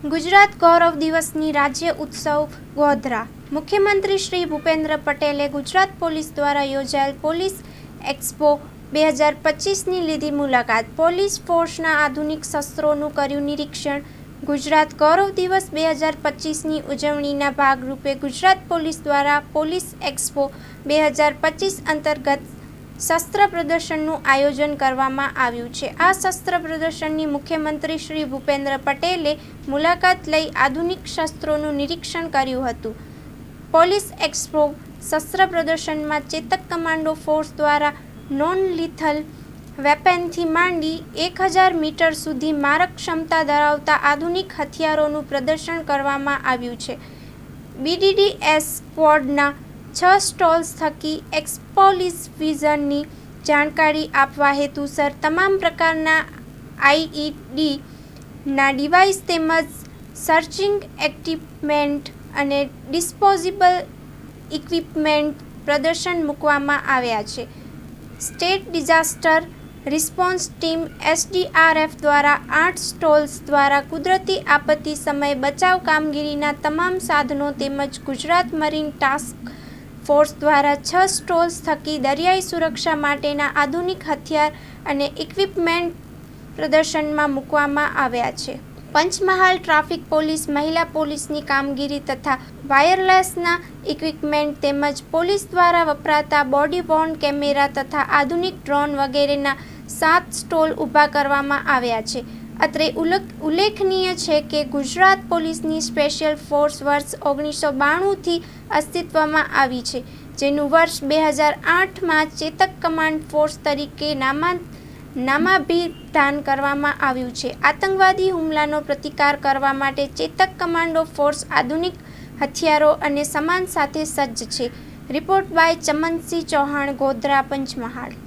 ગુજરાત ગૌરવ દિવસની રાજ્ય ઉત્સવ ગોધરા. મુખ્યમંત્રી શ્રી ભૂપેન્દ્ર પટેલે ગુજરાત પોલીસ દ્વારા યોજાયેલ પોલીસ એક્સપો 2025ની લીધી મુલાકાત. પોલીસ ફોર્સના આધુનિક શસ્ત્રોનું કર્યું નિરીક્ષણ. ગુજરાત ગૌરવ દિવસ 2025ની ઉજવણીના ભાગરૂપે ગુજરાત પોલીસ દ્વારા પોલીસ એક્સપો 2025 અંતર્ગત શસ્ત્ર પ્રદર્શનનું આયોજન કરવામાં આવ્યું છે. આ શસ્ત્ર પ્રદર્શનની મુખ્યમંત્રી શ્રી ભૂપેન્દ્ર પટેલે મુલાકાત લઈ આધુનિક શસ્ત્રોનું નિરીક્ષણ કર્યું હતું. પોલીસ એક્સપો શસ્ત્ર પ્રદર્શનમાં ચેતક કમાન્ડો ફોર્સ દ્વારા નોન લિથલ વેપનથી માંડી 1000 મીટર સુધી મારક ક્ષમતા ધરાવતા આધુનિક હથિયારોનું પ્રદર્શન કરવામાં આવ્યું છે. BDDS સ્ક્વોડના 6 સ્ટોલ્સ થકી એક્સપોઝિશનની જાણકારી આપવા હેતુસર તમામ પ્રકારના IED ના ડિવાઇસ તેમજ સર્ચિંગ ઇક્વિપમેન્ટ અને ડિસ્પોઝેબલ ઇક્વિપમેન્ટ પ્રદર્શન મૂકવામાં આવ્યા છે. State disaster response team SDRF દ્વારા 8 સ્ટોલ્સ દ્વારા કુદરતી આપત્તિ સમયે બચાવ કામગીરીના તમામ સાધનો તેમજ ગુજરાત મરીન ટાસ્ક ફોર્સ દ્વારા 6 સ્ટોલ્સ થકી દરિયાઈ સુરક્ષા માટેના આધુનિક હથિયાર અને ઇક્વિપમેન્ટ પ્રદર્શનમાં મૂકવામાં આવ્યા છે. પંચમહાલ ટ્રાફિક પોલીસ મહિલા પોલીસની કામગીરી તથા વાયરલેસના ઇક્વિપમેન્ટ તેમજ પોલીસ દ્વારા વપરાતા બોડી વોર્ન કેમેરા તથા આધુનિક ડ્રોન વગેરેના 7 સ્ટોલ ઊભા કરવામાં આવ્યા છે. અત્રે ઉલ્લેખનીય છે કે ગુજરાત પોલીસની સ્પેશિયલ ફોર્સ વર્ષ 1992થી અસ્તિત્વમાં આવી છે, જેનું વર્ષ 2008માં ચેતક કમાન્ડ ફોર્સ તરીકે નામાભિધાન કરવામાં આવ્યું છે. આતંકવાદી હુમલાનો પ્રતિકાર કરવા માટે ચેતક કમાન્ડો ફોર્સ આધુનિક હથિયારો અને સામાન સાથે સજ્જ છે. Report by Chamansinh Chauhan, Godhra, Panchmahal.